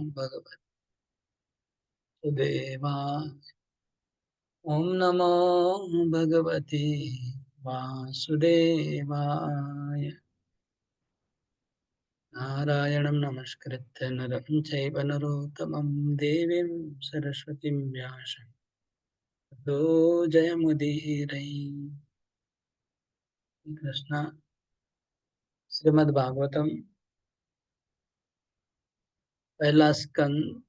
भगवते देवाय। ओम नमो भगवते वासुदेवाय। नारायणं नमस्कृत्य नरं चैव नरोत्तमं देवीं सरस्वतीं व्यासं ततो जयमुदीरये। कृष्ण श्रीमद् भागवतम पहला स्कंद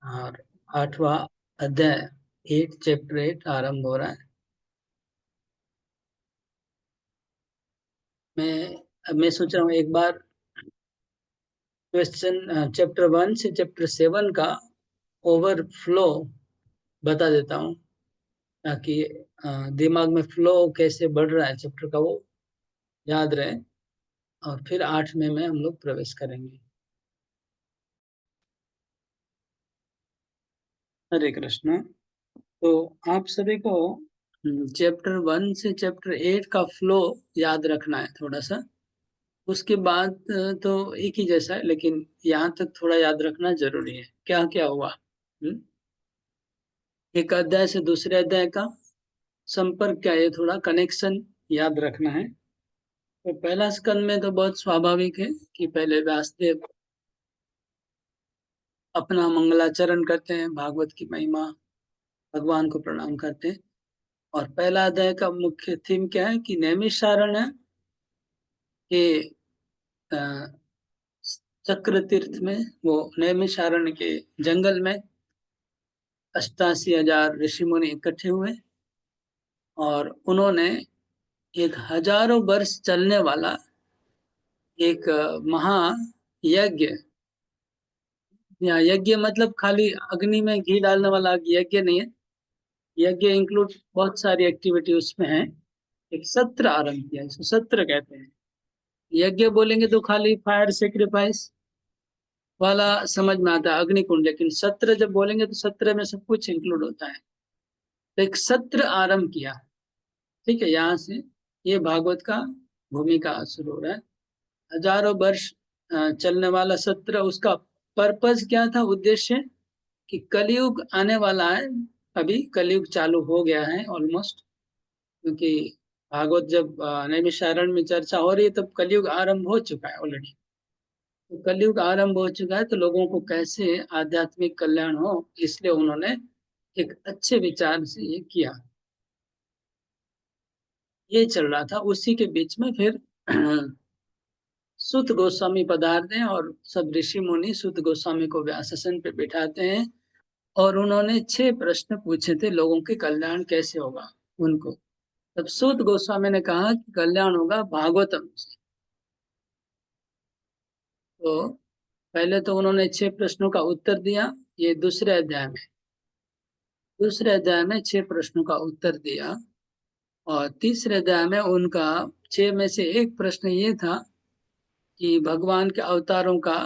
और 8वां अध्याय 8 चैप्टर 8 आरंभ हो रहा है। मैं सोच रहा हूँ एक बार क्वेश्चन चैप्टर 1 से चैप्टर 7 का ओवरफ्लो बता देता हूँ, ताकि दिमाग में फ्लो कैसे बढ़ रहा है चैप्टर का वो याद रहे। और फिर 8 में हम लोग प्रवेश करेंगे। हरे कृष्ण। तो आप सभी को चैप्टर 1 से चैप्टर 8 का फ्लो याद रखना है थोड़ा सा। उसके बाद तो एक ही जैसा है, लेकिन यहाँ तक थोड़ा याद रखना जरूरी है क्या क्या हुआ। एक अध्याय से दूसरे अध्याय का संपर्क क्या है, थोड़ा कनेक्शन याद रखना है। तो पहला स्कंद में तो बहुत स्वाभाविक है कि पहले व्यासदेव अपना मंगलाचरण करते हैं, भागवत की महिमा, भगवान को प्रणाम करते हैं। और पहला अध्याय का मुख्य थीम क्या है कि नैमिषारण्य के अ, चक्र तीर्थ में, वो नैमिषारण्य के जंगल में 88,000 ऋषि मुनि इकट्ठे हुए और उन्होंने एक हजारों वर्ष चलने वाला एक महायज्ञ, या यज्ञ मतलब खाली अग्नि में घी डालने वाला यज्ञ नहीं है। यज्ञ इंक्लूड बहुत सारी एक्टिविटी उसमें है। एक सत्र आरंभ किया, इसको सत्र कहते हैं। यज्ञ बोलेंगे तो खाली फायर सेक्रीफाइस वाला समझ में आता है, अग्निकुंड, लेकिन सत्र जब बोलेंगे तो सत्र में सब कुछ इंक्लूड होता है। तो एक सत्र आरंभ किया। ठीक है, यहाँ से ये भागवत का भूमिका शुरू हो रहा है। हजारों वर्ष चलने वाला सत्र, उसका पर्पस क्या था, उद्देश्य कि कलयुग आने वाला है। अभी कलयुग चालू हो गया है ऑलमोस्ट, क्योंकि भागवत जब नैमिषारण्य में चर्चा हो रही है तब कलयुग आरंभ हो चुका है ऑलरेडी। तो कलयुग आरंभ हो चुका है, तो लोगों को कैसे आध्यात्मिक कल्याण हो, इसलिए उन्होंने एक अच्छे विचार से ये किया। ये चल रहा था, उसी के बीच में फिर सूत गोस्वामी पधारते हैं और सब ऋषि मुनि सूत गोस्वामी को व्यासासन पे बिठाते हैं। और उन्होंने 6 प्रश्न पूछे थे, लोगों के कल्याण कैसे होगा उनको। तब सूत गोस्वामी ने कहा कि कल्याण होगा भागवतम से। तो पहले तो उन्होंने 6 प्रश्नों का उत्तर दिया, ये दूसरे अध्याय में 6 प्रश्नों का उत्तर दिया। और तीसरे अध्याय में उनका 6 में से एक प्रश्न ये था कि भगवान के अवतारों का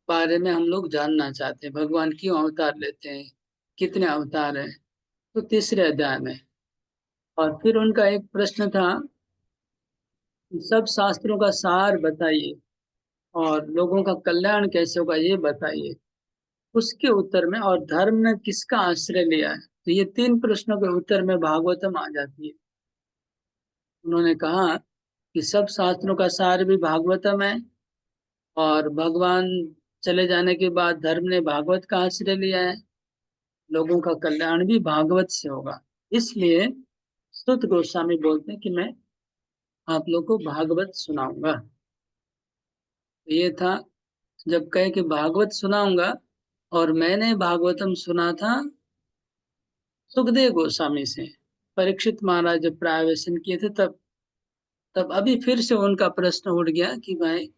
बारे में हम लोग जानना चाहते हैं, भगवान क्यों अवतार लेते हैं, कितने अवतार हैं। तो तीसरे अध्याय में। और फिर उनका एक प्रश्न था कि सब शास्त्रों का सार बताइए और लोगों का कल्याण कैसे होगा ये बताइए। उसके उत्तर में, और धर्म ने किसका आश्रय लिया है, तो ये 3 प्रश्नों के उत्तर में भागवतम आ जाती है। उन्होंने कहा कि सब शास्त्रों का सार भी भागवतम है, और भगवान चले जाने के बाद धर्म ने भागवत का आश्रय लिया है, लोगों का कल्याण भी भागवत से होगा। इसलिए सुत गोस्वामी बोलते हैं कि मैं आप लोग को भागवत सुनाऊंगा। तो ये था, जब कहे कि भागवत सुनाऊंगा, और मैंने भागवतम सुना था सुखदेव गोस्वामी से। परीक्षित महाराज जब प्रायवेशन किए थे, तब तब अभी फिर से उनका प्रश्न उठ गया कि भाई,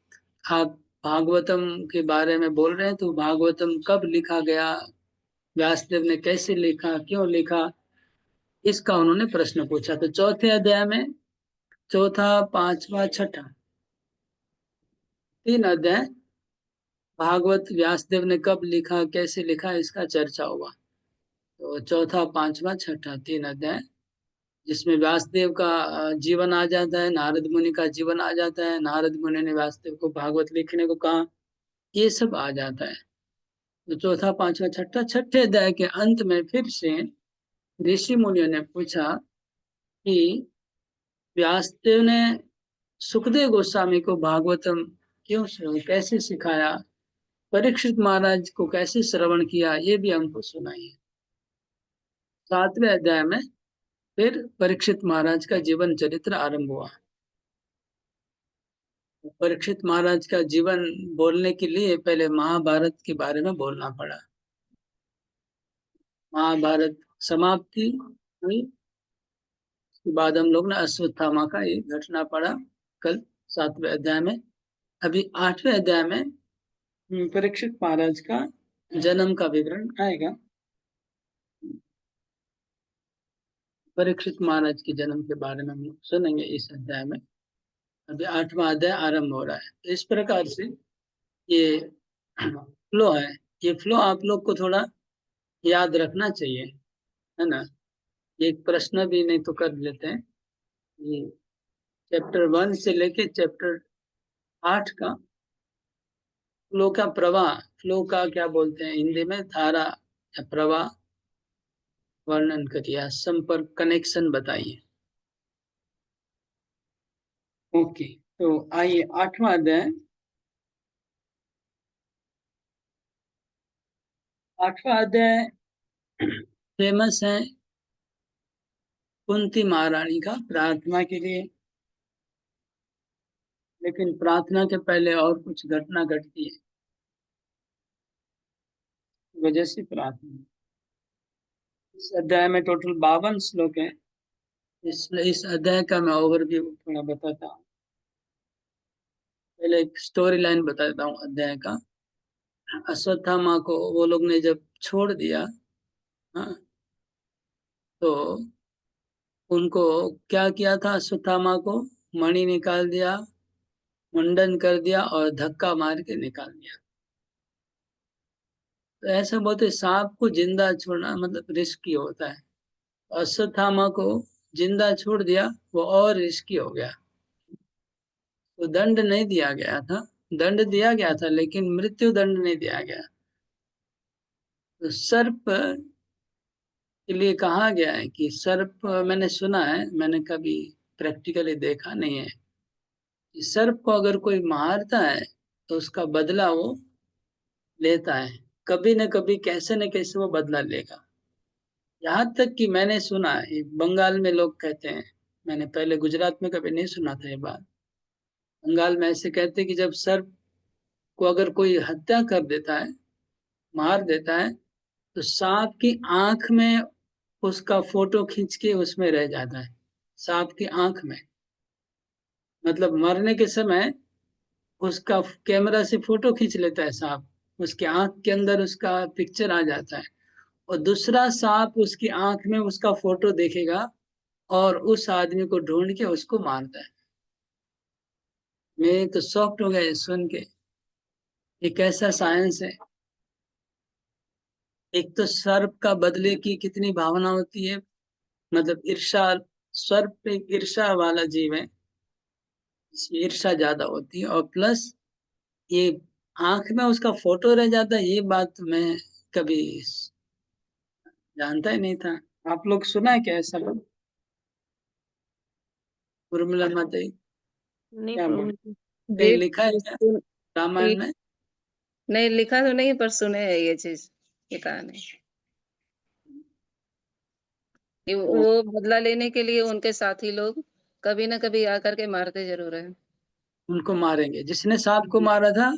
आप भागवतम के बारे में बोल रहे हैं, तो भागवतम कब लिखा गया, व्यासदेव ने कैसे लिखा, क्यों लिखा, इसका उन्होंने प्रश्न पूछा। तो चौथे अध्याय में, चौथा, पांचवा, छठा, 3 अध्याय भागवत व्यासदेव ने कब लिखा, कैसे लिखा, इसका चर्चा होगा। तो चौथा, पांचवा, छठा 3 अध्याय, जिसमें व्यासदेव का जीवन आ जाता है, नारद मुनि का जीवन आ जाता है। नारद मुनि ने व्यासदेव को भागवत लिखने को कहा, ये सब आ जाता है। तो चौथा, पांचवा, छठा, छठे अध्याय के अंत में फिर से ऋषि मुनियों ने पूछा कि व्यासदेव ने सुखदेव गोस्वामी को भागवतम क्यों कैसे सिखाया, परीक्षित महाराज को कैसे श्रवण किया, ये भी हमको सुनाइए। सातवें अध्याय में फिर परीक्षित महाराज का जीवन चरित्र आरंभ हुआ। परीक्षित महाराज का जीवन बोलने के लिए पहले महाभारत के बारे में बोलना पड़ा। महाभारत समाप्ति हुई, उसके बाद हम लोग ने अश्वत्थामा का ये घटना पढ़ा कल 7वें अध्याय में। अभी 8वें अध्याय में परीक्षित महाराज का जन्म का विवरण आएगा। परीक्षित महाराज के जन्म के बारे में हम सुनेंगे इस अध्याय में। अभी 8वां अध्याय आरंभ हो रहा है। तो इस प्रकार से ये फ्लो है। ये फ्लो आप लोग को थोड़ा याद रखना चाहिए, है ना। एक प्रश्न भी नहीं तो कर लेते हैं। ये चैप्टर 1 से लेके चैप्टर 8 का फ्लो का प्रवाह, फ्लो का क्या बोलते हैं हिंदी में, धारा या प्रवाह वर्णन करिए, संपर्क, कनेक्शन बताइए। ओके, तो आइए 8वां अध्याय। 8वां अध्याय फेमस है कुंती महारानी का प्रार्थना के लिए। लेकिन प्रार्थना के पहले और कुछ घटना घटती है, वजह से प्रार्थना। इस अध्याय में टोटल 52 श्लोक है। इस अध्याय का मैं ओवरव्यू थोड़ा बताता हूँ। पहले एक स्टोरी लाइन बता देता हूँ अध्याय का। अश्वत्थामा को वो लोग ने जब छोड़ दिया, हाँ, तो उनको क्या किया था, अश्वत्थामा को मणि निकाल दिया, मुंडन कर दिया और धक्का मार के निकाल दिया। तो ऐसा बोलते सांप को जिंदा छोड़ना मतलब रिस्की होता है। अश्वत्थामा को जिंदा छोड़ दिया, वो और रिस्की हो गया। तो दंड नहीं दिया गया था, दंड दिया गया था लेकिन मृत्यु दंड नहीं दिया गया। तो सर्प के लिए कहा गया है कि सर्प, मैंने सुना है, मैंने कभी प्रैक्टिकली देखा नहीं है कि सर्प को अगर कोई मारता है तो उसका बदला वो लेता है, कभी न कभी कैसे न कैसे वो बदला लेगा। यहाँ तक कि मैंने सुना है बंगाल में लोग कहते हैं, मैंने पहले गुजरात में कभी नहीं सुना था ये बात, बंगाल में ऐसे कहते हैं कि जब सर्प को अगर कोई हत्या कर देता है, मार देता है, तो सांप की आंख में उसका फोटो खींच के उसमें रह जाता है। सांप की आंख में, मतलब मरने के समय उसका कैमरा से फोटो खींच लेता है सांप, उसके आंख के अंदर उसका पिक्चर आ जाता है, और दूसरा सांप उसकी आंख में उसका फोटो देखेगा और उस आदमी को ढूंढ के उसको मारता है। मैं तो शॉक्ड हो गया ये सुन के, ये कैसा साइंस है। एक तो सर्प का बदले की कितनी भावना होती है, मतलब ईर्षा, सर्प एक ईर्षा वाला जीव है, इसमें ईर्षा ज्यादा होती है। और प्लस ये आंख में उसका फोटो रह जाता है, ये बात तो मैं कभी जानता ही नहीं था। आप लोग सुना है क्या ऐसा लोग? उर्मिला माता नहीं क्या बोल, कहीं देव लिखा है क्या रामायण में? नहीं लिखा तो नहीं, पर सुने है ये चीज, ये कहानी। तो वो बदला लेने के लिए उनके साथी लोग कभी ना कभी आकर के मारते जरूर है। उनको मारेंगे, जिसने सांप को जी। मारा था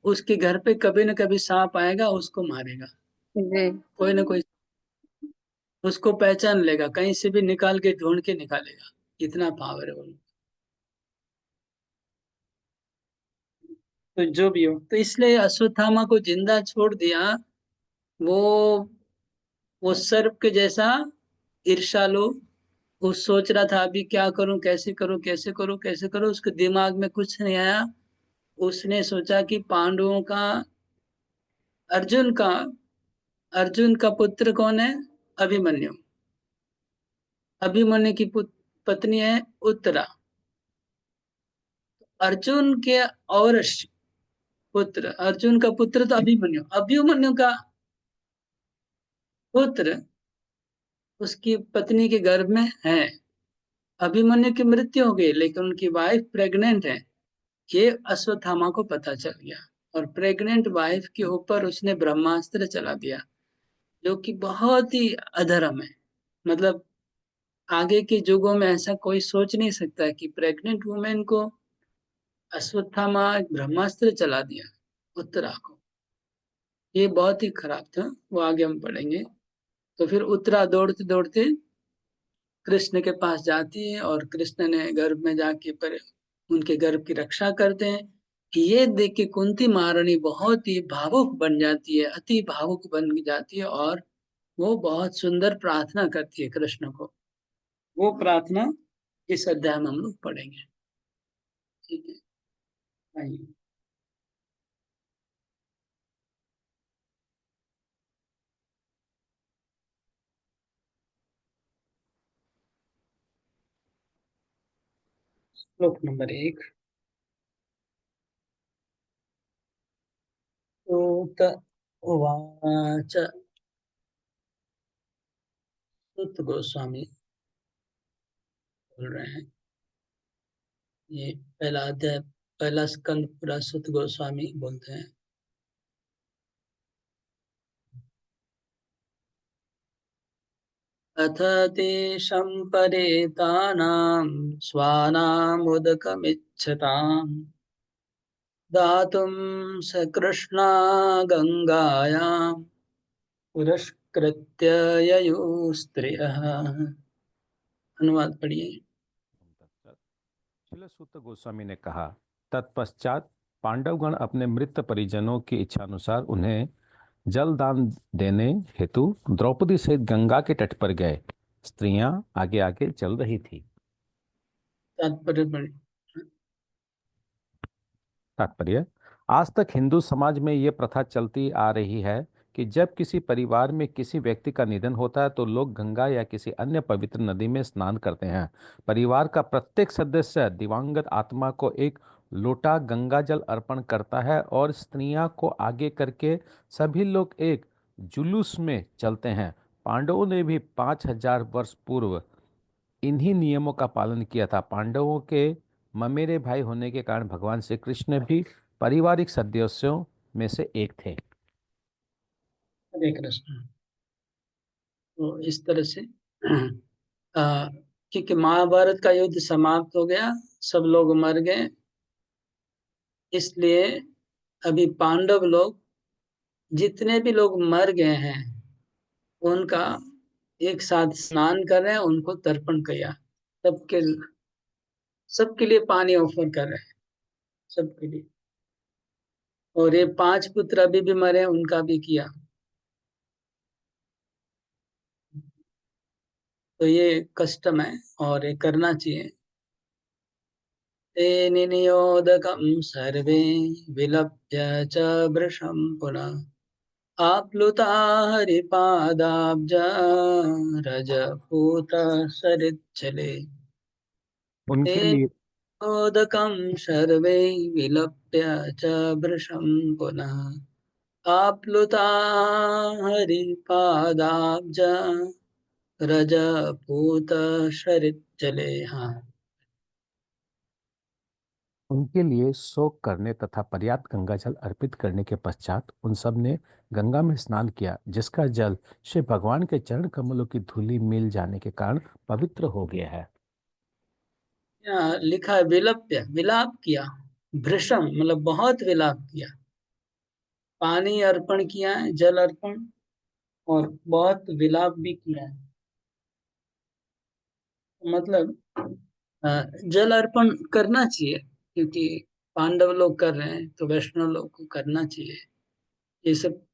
उसके घर पे कभी न कभी सांप आएगा, उसको मारेगा। जी। कोई ना कोई उसको पहचान लेगा, कहीं से भी निकाल के ढूंढ के निकालेगा। इतना पावर है उनको। तो जो भी हो, तो इसलिए अश्वत्थामा को जिंदा छोड़ दिया। वो वो सर्प के जैसा ईर्ष्यालु, वो सोच रहा था अभी क्या करूं, कैसे करूं, कैसे करूं, कैसे करूं, उसके दिमाग में कुछ नहीं आया। उसने सोचा कि पांडवों का, अर्जुन का, अर्जुन का पुत्र कौन है, अभिमन्यु। अभिमन्यु की पत्नी है उत्तरा। अर्जुन के और पुत्र, अर्जुन का पुत्र तो अभिमन्यु, अभिमन्यु का पुत्र उसकी पत्नी के गर्भ में है। अभिमन्यु की मृत्यु हो गई, लेकिन उनकी वाइफ प्रेग्नेंट है, ये अश्वत्थामा को पता चल गया। और प्रेग्नेंट वाइफ के ऊपर उसने ब्रह्मास्त्र चला दिया, जो कि बहुत ही अधर्म है। मतलब आगे के युगों में ऐसा कोई सोच नहीं सकता कि प्रेग्नेंट वुमेन को अश्वत्थामा एक ब्रह्मास्त्र चला दिया, उत्तरा को। ये बहुत ही खराब था, वो आगे हम पढ़ेंगे। तो फिर उत्तरा दौड़ते दौड़ते कृष्ण के पास जाती है, और कृष्ण ने गर्भ में जाके पर उनके गर्भ की रक्षा करते हैं। कि ये देख के कुंती महारानी बहुत ही भावुक बन जाती है, अति भावुक बन जाती है, और वो बहुत सुंदर प्रार्थना करती है कृष्ण को। वो प्रार्थना इस अध्याय में हम लोग पढ़ेंगे। ठीक है, आइए। श्लोक नंबर 1। सूत उवाच। सुत गोस्वामी बोल रहे हैं, ये पहला अध्याय, पहला स्कंद पूरा सुत गोस्वामी बोलते हैं। अथ तेषं परेतानां स्वानामुदकमिच्छताम् दातुं स कृष्णा गङ्गायां पुरस्कृत्य ययुस्त्रियः। अनुवाद पढ़िए। तत्पश्चात शिलसुत गोस्वामी ने कहा, तत्पश्चात पांडवगण अपने मृत परिजनों की इच्छानुसार उन्हें जल दान देने हेतु द्रौपदी सहित गंगा के तट पर गए। स्त्रियां आगे आगे चल रही थी। तात्पर्य पढ़िए। तात्पर्य, आज तक हिंदू समाज में ये प्रथा चलती आ रही है कि जब किसी परिवार में किसी व्यक्ति का निधन होता है तो लोग गंगा या किसी अन्य पवित्र नदी में स्नान करते हैं। परिवार का प्रत्येक सदस्य दिवंगत आत्मा को एक लोटा गंगा जल अर्पण करता है और स्त्रियां को आगे करके सभी लोग एक जुलूस में चलते हैं। पांडवों ने भी 5000 वर्ष पूर्व इन्हीं नियमों का पालन किया था। पांडवों के ममेरे भाई होने के कारण भगवान श्री कृष्ण भी पारिवारिक सदस्यों में से एक थे। हरे कृष्ण। तो इस तरह से आ, क्योंकि महाभारत का युद्ध समाप्त हो गया, सब लोग मर गए, इसलिए अभी पांडव लोग, जितने भी लोग मर गए हैं, उनका एक साथ स्नान कर रहे हैं, उनको तर्पण किया। सबके सबके लिए पानी ऑफर कर रहे हैं, सबके लिए। और ये 5 पुत्र अभी भी मरे, उनका भी किया। तो ये कस्टम है, और ये करना चाहिए। ते नियोदकं सर्वे विलप्य च वृषं पुनः आप्लुता हरिपादाब्ज रजपूत सरिच्छले। ते उनके लिए नियोदकं सर्वे विलप्य च वृषं पुनः आप्लुता हरिपादाब्ज रजपूत सरिच्छले। हाँ। उनके लिए शोक करने तथा पर्याप्त गंगा जल अर्पित करने के पश्चात उन सब ने गंगा में स्नान किया, जिसका जल श्री भगवान के चरण कमलों की धूलि मिल जाने के कारण पवित्र हो गया है। यहाँ लिखा है विलप्य, विलाप किया। भृशम मतलब बहुत विलाप किया। पानी अर्पण किया है, जल अर्पण, और बहुत विलाप भी किया है। मतलब जल अर्पण करना चाहिए, क्योंकि पांडव लोग कर रहे हैं, तो वैष्णव लोग को करना चाहिए। ये सब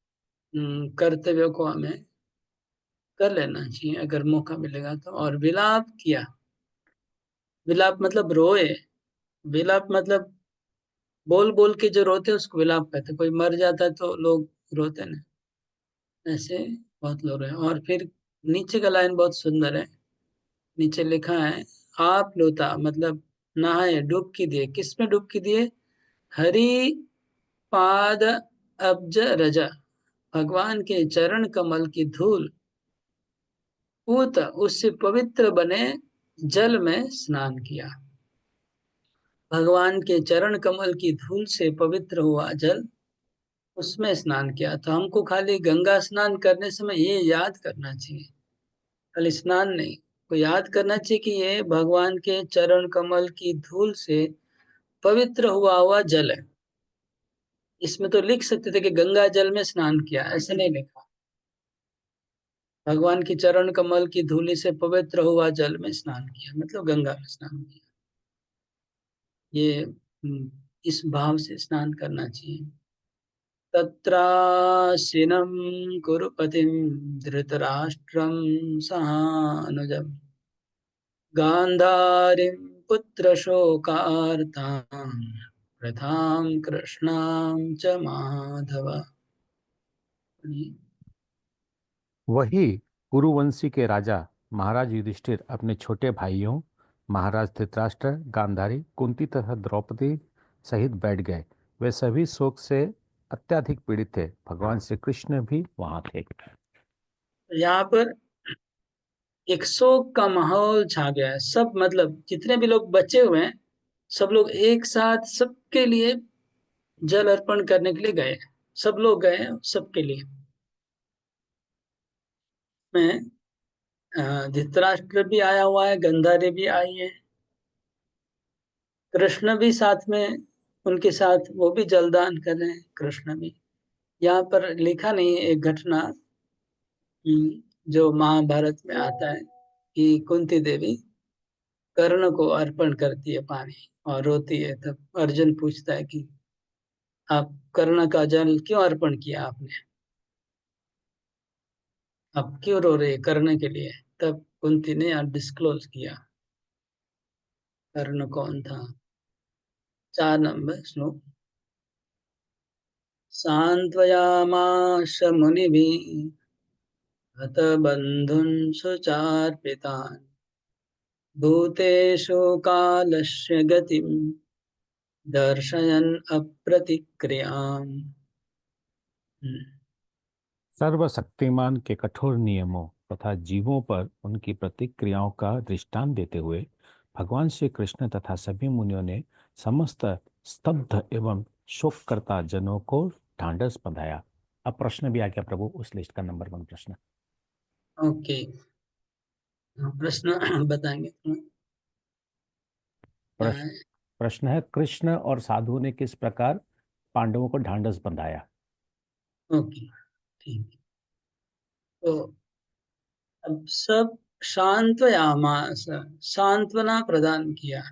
कर्तव्यों को हमें कर लेना चाहिए अगर मौका मिलेगा तो। और विलाप किया, विलाप मतलब रोए। विलाप मतलब बोल बोल के जो रोते हैं उसको विलाप कहते हैं। कोई मर जाता है तो लोग रोते हैं ना, ऐसे बहुत लोग हैं। और फिर नीचे का लाइन बहुत सुंदर है। नीचे लिखा है, आप लोता मतलब नहाए, डुबकी दिए। किसमें डुबकी दिए? हरि पाद अब्ज रज, भगवान के चरण कमल की धूल, पूत उससे पवित्र बने जल में स्नान किया। भगवान के चरण कमल की धूल से पवित्र हुआ जल, उसमें स्नान किया। तो हमको खाली गंगा स्नान करने समय ये याद करना चाहिए, खाली स्नान नहीं, को याद करना चाहिए कि ये भगवान के चरण कमल की धूल से पवित्र हुआ जल है। इसमें तो लिख सकते थे कि गंगा जल में स्नान किया, ऐसे नहीं लिखा। भगवान की चरण कमल की धूलि से पवित्र हुआ जल में स्नान किया, मतलब गंगा में स्नान किया। ये इस भाव से स्नान करना चाहिए। तत्रासीनं कुरुपतिं धृतराष्ट्रं सहानुजम्, गान्धारीं पुत्रशोकार्तां प्रथां कृष्णां च माधव। वही कुरुवंशी के राजा महाराज युधिष्ठिर अपने छोटे भाइयों महाराज धृतराष्ट्र, गांधारी, कुंती तथा द्रौपदी सहित बैठ गए। वे सभी शोक से अत्यधिक पीड़ित थे। भगवान श्री कृष्ण भी वहां थे। यहाँ पर एक शोक का माहौल छा गया है। सब मतलब जितने भी लोग बचे हुए हैं, सब लोग एक साथ सबके लिए जल अर्पण करने के लिए गए। सब लोग गए सबके लिए। में धृतराष्ट्र भी आया हुआ है, गंधारी भी आई है, कृष्ण भी साथ में, उनके साथ वो भी जलदान कर रहे हैं। कृष्ण भी यहाँ पर लिखा नहीं है एक घटना जो महाभारत में आता है कि कुंती देवी कर्ण को अर्पण करती है पानी और रोती है। तब अर्जुन पूछता है कि आप कर्ण का जल क्यों अर्पण किया आपने, आप क्यों रो रहे कर्ण के लिए। तब कुंती ने डिस्क्लोज किया कर्ण कौन था। 4 नंबर श्लोक। सान्त्वयामास मुनिभिः हतबन्धुन् सुचार्पितान्, भूतेषु कालस्य गतिं दर्शयन् अप्रतिक्रियाम्। सर्वशक्तिमान के कठोर नियमों तथा जीवों पर उनकी प्रतिक्रियाओं का दृष्टांत देते हुए भगवान श्री कृष्ण तथा सभी मुनियों ने समस्त स्तब्ध एवं शोककर्ता जनों को ढांढस बंधाया। अब प्रश्न भी आ गया प्रभु, उस लिस्ट का नंबर 1 प्रश्न। ओके, प्रश्न बताएंगे तुम्हें क्या है। प्रश्न है, कृष्ण और साधु ने किस प्रकार पांडवों को ढांढस बंधाया। ओके, ठीक। तो अब सब शांतयामास, सांत्वना प्रदान किया।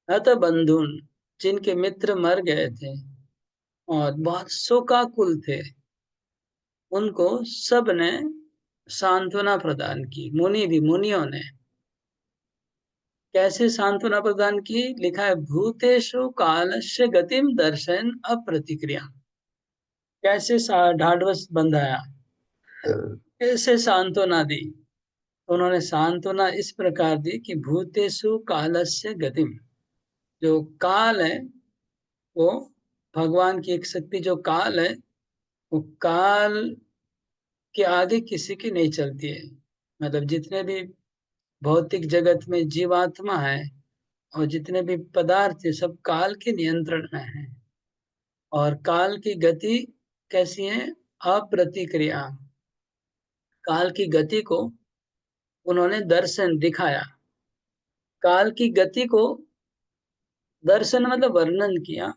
हत बंधुन, जिनके मित्र मर गए थे और बहुत शोकाकुल थे, उनको सब ने सांत्वना प्रदान की। मुनि भी, मुनियों ने कैसे सांत्वना प्रदान की, लिखा है भूतेषु कालस्य गतिम दर्शन अप्रतिक्रिया। कैसे ढाढ़वस बंधाया, कैसे सांत्वना दी। उन्होंने सांत्वना इस प्रकार दी कि भूतेषु कालस्य गतिम, जो काल है वो भगवान की एक शक्ति, जो काल है वो काल के आगे किसी की नहीं चलती है। मतलब जितने भी भौतिक जगत में जीवात्मा है और जितने भी पदार्थ है, सब काल के नियंत्रण में है। और काल की गति कैसी है, अप्रतिक्रिया। काल की गति को उन्होंने दर्शन दिखाया। काल की गति को दर्शन मतलब वर्णन किया।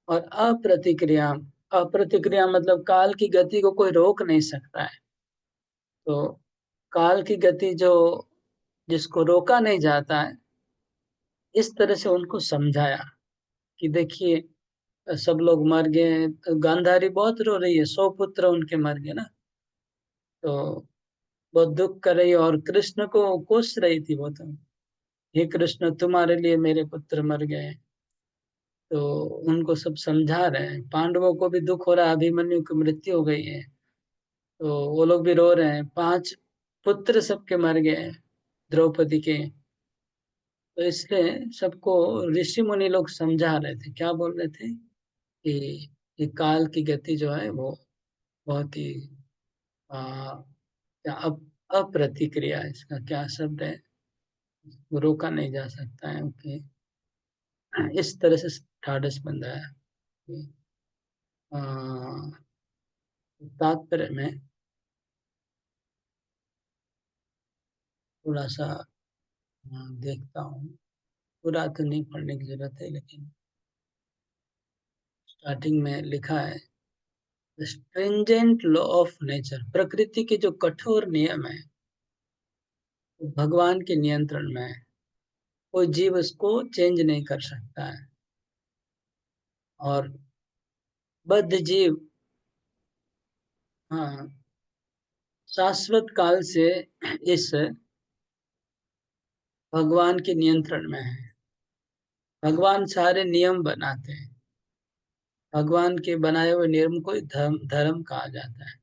और अप्रतिक्रिया, अप्रतिक्रिया मतलब काल की गति को कोई रोक नहीं सकता है। तो काल की गति जो, जिसको रोका नहीं जाता है, इस तरह से उनको समझाया कि देखिए सब लोग मर गए। तो गांधारी बहुत रो रही है, 100 पुत्र उनके मर गए ना, तो बहुत दुख कर रही है। और कृष्ण को कोस रही थी वो, तो हे कृष्ण तुम्हारे लिए मेरे पुत्र मर गए। तो उनको सब समझा रहे हैं। पांडवों को भी दुख हो रहा है, अभिमन्यु की मृत्यु हो गई है, तो वो लोग भी रो रहे हैं। 5 पुत्र सबके मर गए हैं द्रौपदी के। तो इसलिए सबको ऋषि मुनि लोग समझा रहे थे। क्या बोल रहे थे कि काल की गति जो है वो बहुत ही क्या अप्रतिक्रिया, इसका क्या शब्द है, वो रोका नहीं जा सकता है। ओके, इस तरह से ढाढ़स बंधा है। अ, तात्पर्य में थोड़ा सा देखता हूँ, पूरा तो नहीं पढ़ने की जरूरत है, लेकिन स्टार्टिंग में लिखा है स्ट्रिंजेंट लॉ ऑफ नेचर, प्रकृति के जो कठोर नियम है वो भगवान के नियंत्रण में है, कोई जीव उसको चेंज नहीं कर सकता है। और बद्ध जीव हाँ शाश्वत काल से इस भगवान के नियंत्रण में है। भगवान सारे नियम बनाते हैं, भगवान के बनाए हुए नियम को ही धर्म धर्म कहा जाता है,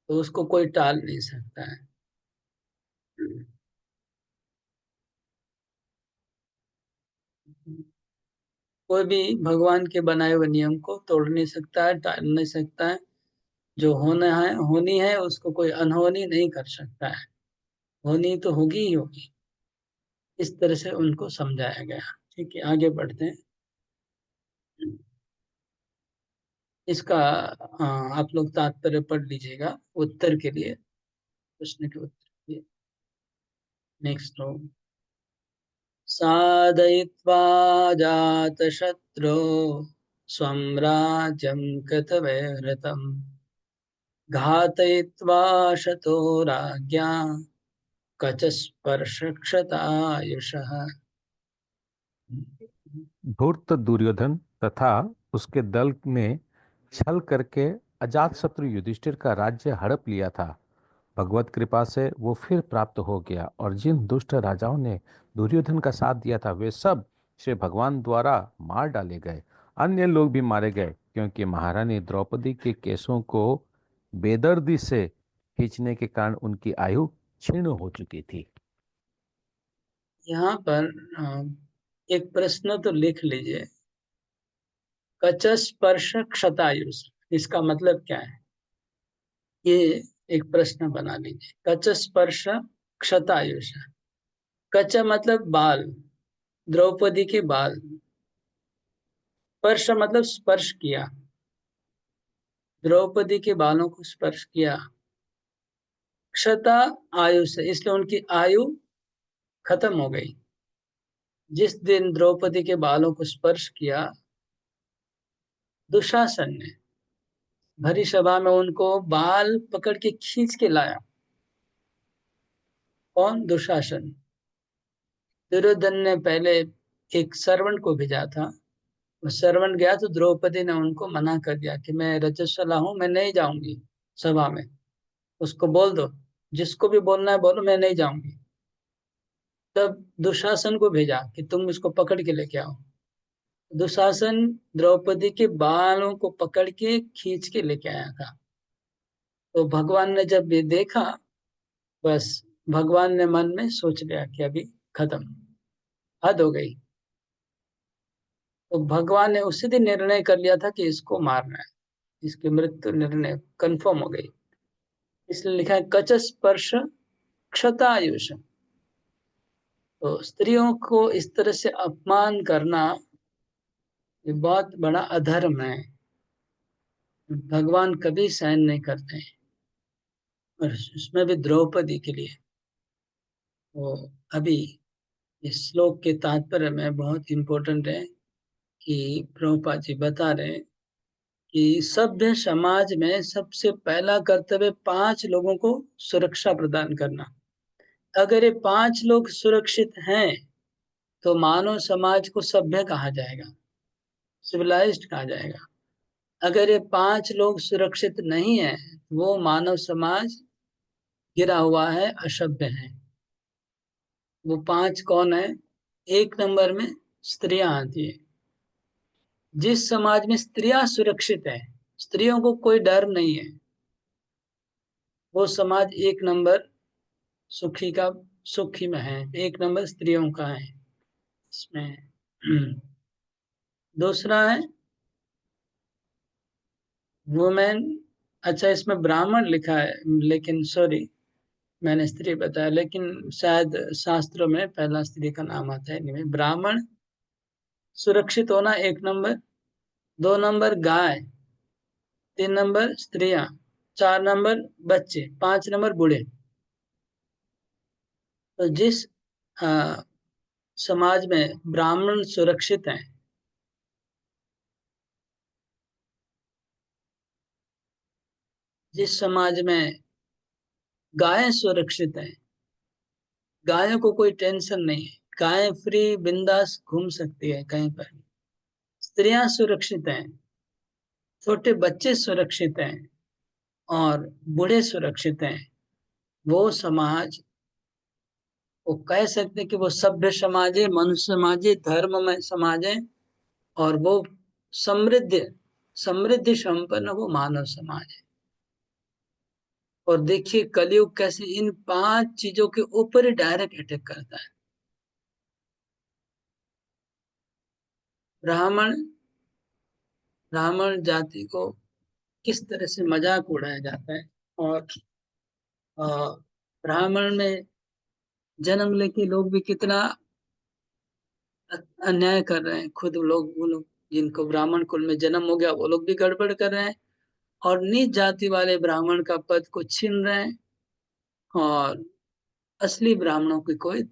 तो उसको कोई टाल नहीं सकता है। कोई भी भगवान के बनाए हुए नियम को तोड़ नहीं सकता है, टाल नहीं सकता है। जो होना है होनी है उसको कोई अनहोनी नहीं कर सकता है, होनी तो होगी ही होगी। इस तरह से उनको समझाया गया। ठीक है, आगे बढ़ते हैं। इसका आप लोग तात्पर्य पढ़ लीजिएगा उत्तर के लिए, प्रश्न के उत्तर के लिए। नेक्स्ट रो, साधयित्वा जातशत्रो स्वं राज्यं कृतवैरतम् घातयित्वा शतो राज्ञा कचस्पर्शक्षतायुषः। धूर्त दुर्योधन तथा उसके दल ने छल करके अजातशत्रु युधिष्ठिर का राज्य हड़प लिया था। भगवत कृपा से वो फिर प्राप्त हो गया और जिन दुष्ट राजाओं ने दुर्योधन का साथ दिया था वे सब श्री भगवान द्वारा मार डाले गए। अन्य लोग भी मारे गए क्योंकि महारानी द्रौपदी के केसों को बेदर्दी से खींचने के कारण उनकी आयु क्षीण हो चुकी थी। यहाँ पर एक प्रश्न तो लिख लीजिए, कचस्पर्श क्षतायुष, इसका मतलब क्या है? ये एक प्रश्न बना लीजिए, कचस्पर्श क्षतायुष। कच मतलब बाल, द्रौपदी के बाल। स्पर्श मतलब स्पर्श किया, द्रौपदी के बालों को स्पर्श किया। क्षता आयु से, इसलिए उनकी आयु खत्म हो गई। जिस दिन द्रौपदी के बालों को स्पर्श किया, दुशासन ने भरी सभा में उनको बाल पकड़ के खींच के लाया। कौन? दुशासन। दुर्योधन ने पहले एक सरवण को भेजा था, वो सरवण गया तो द्रौपदी ने उनको मना कर दिया कि मैं रजस्वला हूं, मैं नहीं जाऊंगी सभा में। उसको बोल दो, जिसको भी बोलना है बोलो, मैं नहीं जाऊंगी। तब दुशासन को भेजा कि तुम इसको पकड़ के लेके आओ। दुशासन द्रौपदी के बालों को पकड़ के खींच के लेके आया था। तो भगवान ने जब ये देखा, बस भगवान ने मन में सोच लिया कि अभी खत्म, हद हो गई। तो भगवान ने उसी दिन निर्णय कर लिया था कि इसको मारना है, इसकी मृत्यु निर्णय कंफर्म हो गई। इसलिए लिखा है कच स्पर्श क्षतायुष। तो स्त्रियों को इस तरह से अपमान करना ये बहुत बड़ा अधर्म है, भगवान कभी सहन नहीं करते हैं। और उसमें भी द्रौपदी के लिए। तो अभी इस श्लोक के तात्पर्य में बहुत इंपॉर्टेंट है कि प्रभुपाद जी बता रहे हैं कि सभ्य समाज में सबसे पहला कर्तव्य 5 लोगों को सुरक्षा प्रदान करना। अगर ये 5 लोग सुरक्षित हैं तो मानव समाज को सभ्य कहा जाएगा, सिविलाइज्ड कहा जाएगा। अगर ये 5 लोग सुरक्षित नहीं है, वो मानव समाज गिरा हुआ है, असभ्य है। वो 5 कौन है? 1 नंबर में स्त्रियां आती है। जिस समाज में स्त्रियां सुरक्षित है, स्त्रियों को कोई डर नहीं है, वो समाज 1 नंबर सुखी का सुखी में है, 1 नंबर स्त्रियों का है इसमें। दूसरा है वुमेन, अच्छा इसमें ब्राह्मण लिखा है, लेकिन सॉरी मैंने स्त्री बताया, लेकिन शायद शास्त्रों में पहला स्त्री का नाम आता है। नहीं, ब्राह्मण सुरक्षित होना 1 नंबर, 2 नंबर गाय, 3 नंबर स्त्रियां, 4 नंबर बच्चे, 5 नंबर बूढ़े। तो जिस आ, समाज में ब्राह्मण सुरक्षित हैं, जिस समाज में गायें सुरक्षित हैं, गायों को कोई टेंशन नहीं है, गायें फ्री बिंदास घूम सकती है कहीं पर, स्त्रियां सुरक्षित हैं, छोटे बच्चे सुरक्षित हैं, और बूढ़े सुरक्षित हैं, वो समाज, वो कह सकते हैं कि वो सभ्य समाज है, मनुष्य समाज है, धर्ममय समाज है, और वो समृद्ध समृद्धि संपन्न वो मानव समाज है। और देखिए कलयुग कैसे इन 5 चीजों के ऊपर ही डायरेक्ट अटैक करता है। ब्राह्मण ब्राह्मण जाति को किस तरह से मजाक उड़ाया जाता है, और अ, ब्राह्मण में जन्म लेके लोग भी कितना अन्याय कर रहे हैं। खुद लोग, वो लोग जिनको ब्राह्मण कुल में जन्म हो गया, वो लोग भी गड़बड़ कर रहे हैं, और नीच जाति वाले ब्राह्मण का पद को छीन रहे हैं, और असली ब्राह्मणों की कोई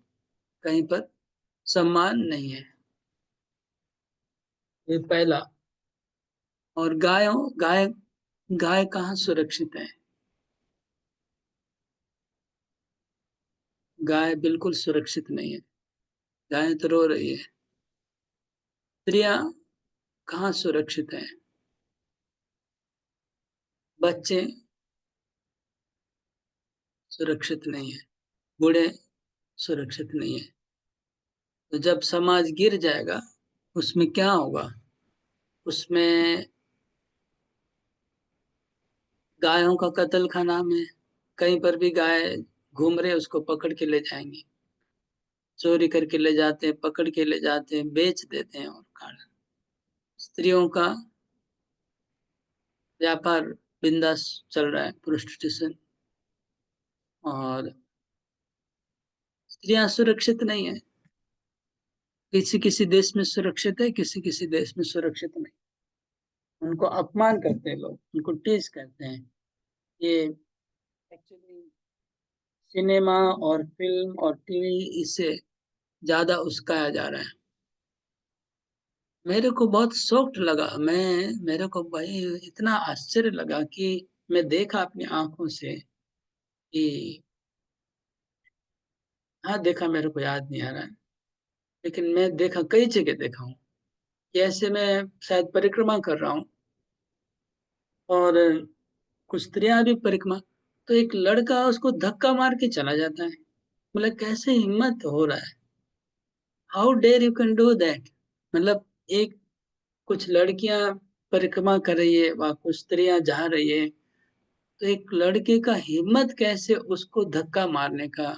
कहीं पर सम्मान नहीं है। ये पहला। और गाय गाय कहाँ सुरक्षित है? गाय बिल्कुल सुरक्षित नहीं है, गाय तो रो रही है। स्त्रियां कहाँ सुरक्षित है? बच्चे सुरक्षित नहीं है, बूढ़े सुरक्षित नहीं है। तो जब समाज गिर जाएगा, उसमें क्या होगा? उसमें गायों का कत्ल खाना में, कहीं पर भी गाय घूम रहे उसको पकड़ के ले जाएंगे, चोरी करके ले जाते हैं, पकड़ के ले जाते हैं, बेच देते हैं और खा। स्त्रियों का व्यापार बिंदास चल रहा है, प्रोस्टिट्यूशन। और स्त्रियां सुरक्षित नहीं है, किसी किसी देश में सुरक्षित है, किसी किसी देश में सुरक्षित नहीं। उनको अपमान करते हैं लोग, उनको टीज करते हैं। ये एक्चुअली सिनेमा और फिल्म और टीवी इससे ज्यादा उस्काया जा रहा है। मेरे को बहुत शॉक्ड लगा, मेरे को भाई इतना आश्चर्य लगा कि मैं देखा अपनी आंखों से कि, हाँ देखा, मेरे को याद नहीं आ रहा है, लेकिन मैं देखा, कई जगह देखा हूँ कि ऐसे मैं शायद परिक्रमा कर रहा हूँ, और कुछ स्त्रियां भी परिक्रमा, तो एक लड़का उसको धक्का मार के चला जाता है। मतलब कैसे हिम्मत हो रहा है? How dare you can do that? मतलब एक, कुछ लड़कियां परिक्रमा कर रही है, वहां कुछ स्त्रियां जा रही है, तो एक लड़के का हिम्मत कैसे उसको धक्का मारने का,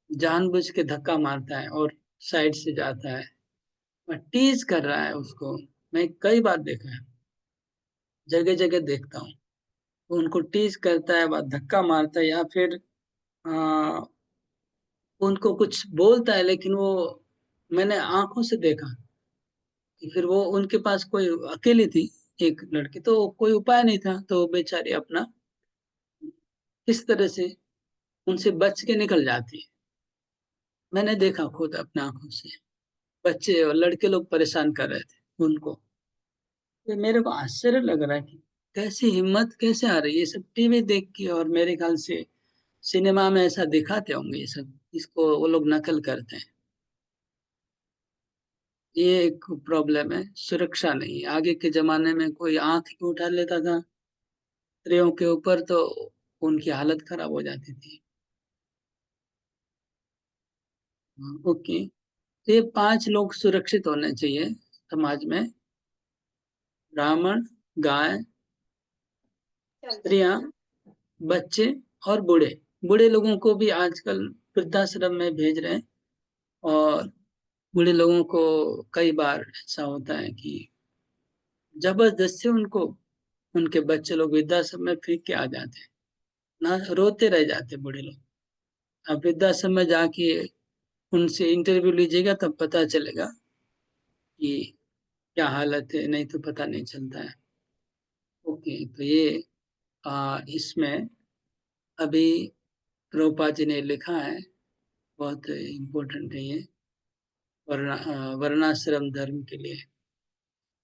जानबूझ के धक्का मारता है और साइड से जाता है, और टीज कर रहा है उसको। मैं कई बार देखा है, जगह जगह देखता हूँ, उनको टीज करता है, बाद धक्का मारता है, या फिर आ, उनको कुछ बोलता है, लेकिन वो, मैंने आंखों से देखा कि फिर वो, उनके पास कोई, अकेली थी एक लड़की, तो कोई उपाय नहीं था, तो वो बेचारी अपना किस तरह से उनसे बच के निकल जाती है। मैंने देखा खुद अपने आंखों से, बच्चे और लड़के लोग परेशान कर रहे थे उनको। तो मेरे को आश्चर्य लग रहा है कि कैसी हिम्मत कैसे आ रही है, ये सब टीवी देख के, और मेरे ख्याल से सिनेमा में ऐसा दिखाते होंगे ये सब, इसको वो लोग नकल करते हैं। ये एक प्रॉब्लम है, सुरक्षा नहीं है। आगे के जमाने में कोई आंख ही उठा लेता था स्त्रियों के ऊपर, तो उनकी हालत खराब हो जाती थी। ओके, तो ये 5 लोग सुरक्षित होने चाहिए समाज में: ब्राह्मण, गाय, स्त्रियां, बच्चे, और बूढ़े। बूढ़े लोगों को भी आजकल वृद्धाश्रम में भेज रहे हैं, और बूढ़े लोगों को कई बार ऐसा होता है कि जबरदस्ती उनको उनके बच्चे लोग वृद्धाश्रम में फेंक के आ जाते हैं ना, रोते रह जाते बूढ़े लोग। अब वृद्धाश्रम में जाके उनसे इंटरव्यू लीजिएगा तब पता चलेगा कि क्या हालत है, नहीं तो पता नहीं चलता है। ओके, तो ये इसमें अभी प्रभुपाद जी ने लिखा है, बहुत इम्पोर्टेंट है ये वर्णाश्रम धर्म के लिए।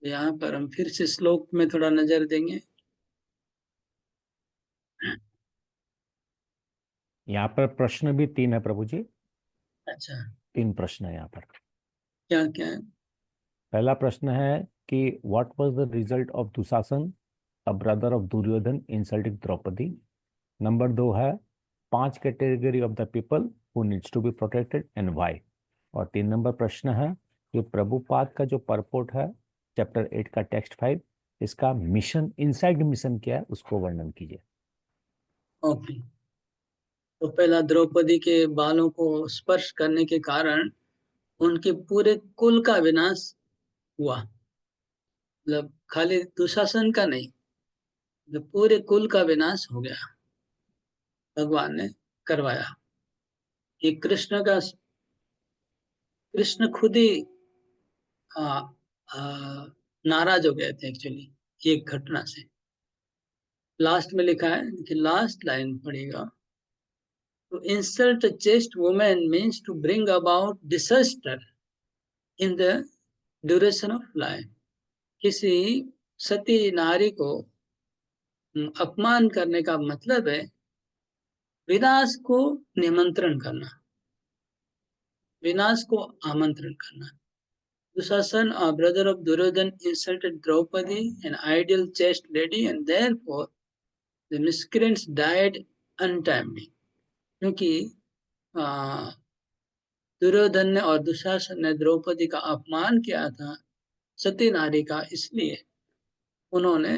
तो यहाँ पर हम फिर से श्लोक में थोड़ा नजर देंगे। यहाँ पर प्रश्न भी 3 है प्रभु जी। अच्छा, 3 प्रश्न है यहाँ पर। क्या क्या है? पहला प्रश्न है कि what was the result of Dushasan, a brother of Duryodhan, insulting Draupadi. Number 2 है 5 category of the people who needs to be protected and why. और 3 नंबर प्रश्न है कि प्रभुपाद का जो परपोर्ट है चैप्टर 8 का टेक्स्ट 5, इसका मिशन, इनसाइड मिशन क्या है, उसको वर्णन कीजिए। ओके, तो पहला द्रौपदी के बालों को स्पर्श करने के कारण उनके पूरे कुल का विनाश हुआ। मतलब खाली दुशासन का नहीं, मतलब पूरे कुल का विनाश हो गया, भगवान ने करवाया। ये कृष्ण खुद ही आ, आ, नाराज हो गए थे एक्चुअली एक घटना से। लास्ट में लिखा है कि लास्ट लाइन पढ़ेगा, to insult a chaste woman means to bring about disaster in the duration of life। किसी सती नारी को अपमान करने का मतलब है विनाश को निमंत्रण करना, विनाश को आमंत्रण करना। Dushasan, a brother of Duryodhan, insulted Draupadi, an ideal chaste lady, and therefore the miscreants died untimely। क्योंकि दुर्योधन ने और दुशासन ने द्रौपदी का अपमान किया था, सती नारी का, इसलिए उन्होंने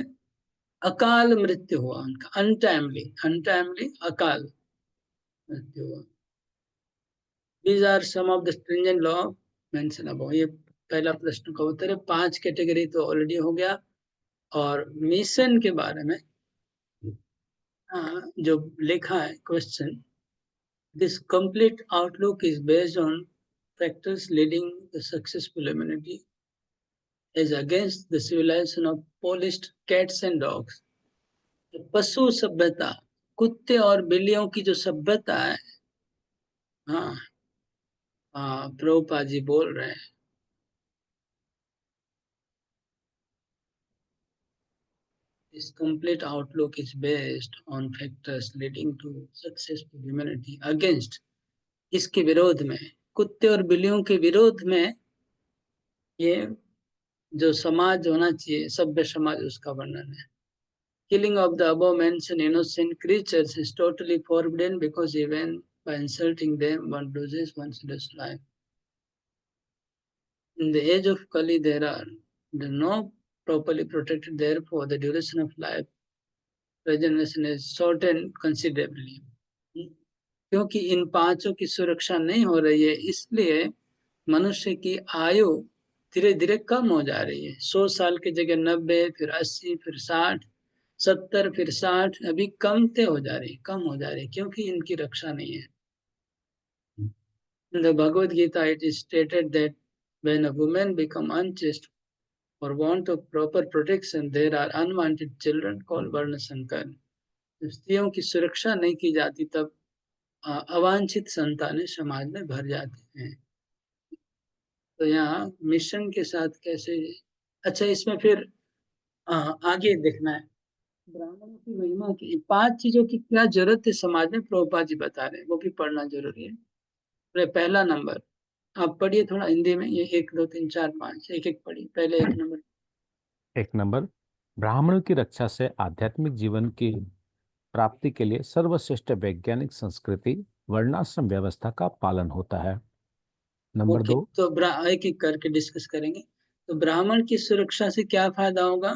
अकाल मृत्यु हुआ उनका, अनटाइमली, अनटाइमली अकाल मृत्यु हुआ। These are some of the stringent law mentioned above। ये पहला प्रश्न का उत्तर है। 5 कैटेगरी तो ऑलरेडी हो गया। और मिशन के बारे में जो लिखा है question, this complete outlook is based on factors leading the successful humanity is against the civilization of polished cats and dogs। पशु सभ्यता, कुत्ते और बिल्लियों की जो सभ्यता है, हाँ हाँ, प्रभुपाद जी बोल रहे हैं, this complete outlook is based on factors leading to successful humanity against, इसके विरोध में, कुत्ते और बिल्लियों के विरोध में ये जो समाज होना चाहिए, सभ्य समाज, उसका वर्णन है। Killing of the above mentioned innocent creatures is totally forbidden because even by insulting them one loses one's life। In the age of Kali there are no properly protected, therefore the duration of life preservation is shortened considerably। क्योंकि इन पांचों की सुरक्षा नहीं हो रही है, इसलिए मनुष्य की आयु धीरे धीरे कम हो जा रही है। 100 साल की जगह 90, फिर 80, फिर 60, 70, फिर 60, अभी कमते हो जा रही, कम हो जा रही, क्योंकि इनकी रक्षा नहीं है। In the Bhagavad Gita it is stated that when a woman become unchaste for want of proper protection there are unwanted children called Varnasankar। जब स्त्रियों की सुरक्षा नहीं की जाती तब अवांछित संतानें समाज में भर जाती हैं। तो यहाँ मिशन के साथ कैसे, अच्छा इसमें फिर आगे देखना है ब्राह्मणों की महिमा की 5 चीजों की क्या जरूरत है समाज में, प्रभुपाद जी बता रहे हैं, वो भी पढ़ना जरूरी है। पहला नंबर आप पढ़िए थोड़ा हिंदी में, ये 1 2 3 4 5 एक एक पढ़िए। पहले 1 नंबर। 1 नंबर, ब्राह्मणों की रक्षा से आध्यात्मिक जीवन की प्राप्ति के लिए सर्वश्रेष्ठ वैज्ञानिक संस्कृति वर्णाश्रम व्यवस्था का पालन होता है। नंबर ओके, 2, तो एक एक करके डिस्कस करेंगे। तो ब्राह्मण की सुरक्षा से क्या फायदा होगा,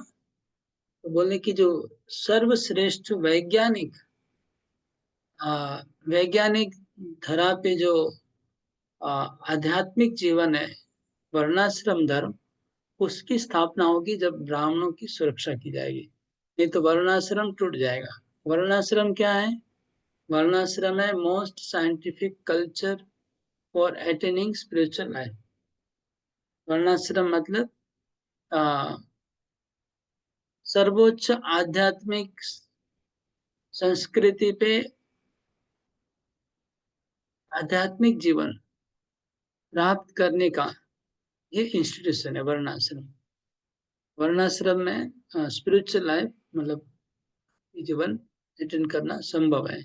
तो बोले कि जो सर्वश्रेष्ठ वैज्ञानिक वैज्ञानिक धरा पे जो आध्यात्मिक जीवन है, वर्णाश्रम धर्म, उसकी स्थापना होगी जब ब्राह्मणों की सुरक्षा की जाएगी। नहीं तो वर्णाश्रम टूट जाएगा। वर्णाश्रम क्या है? वर्णाश्रम है most scientific culture for attaining spiritual life. वर्णाश्रम मतलब सर्वोच्च आध्यात्मिक संस्कृति पे आध्यात्मिक जीवन प्राप्त करने का ये इंस्टीट्यूशन है वर्णाश्रम। वर्णाश्रम में स्पिरिचुअल लाइफ मतलब जीवन अटेंड करना संभव है।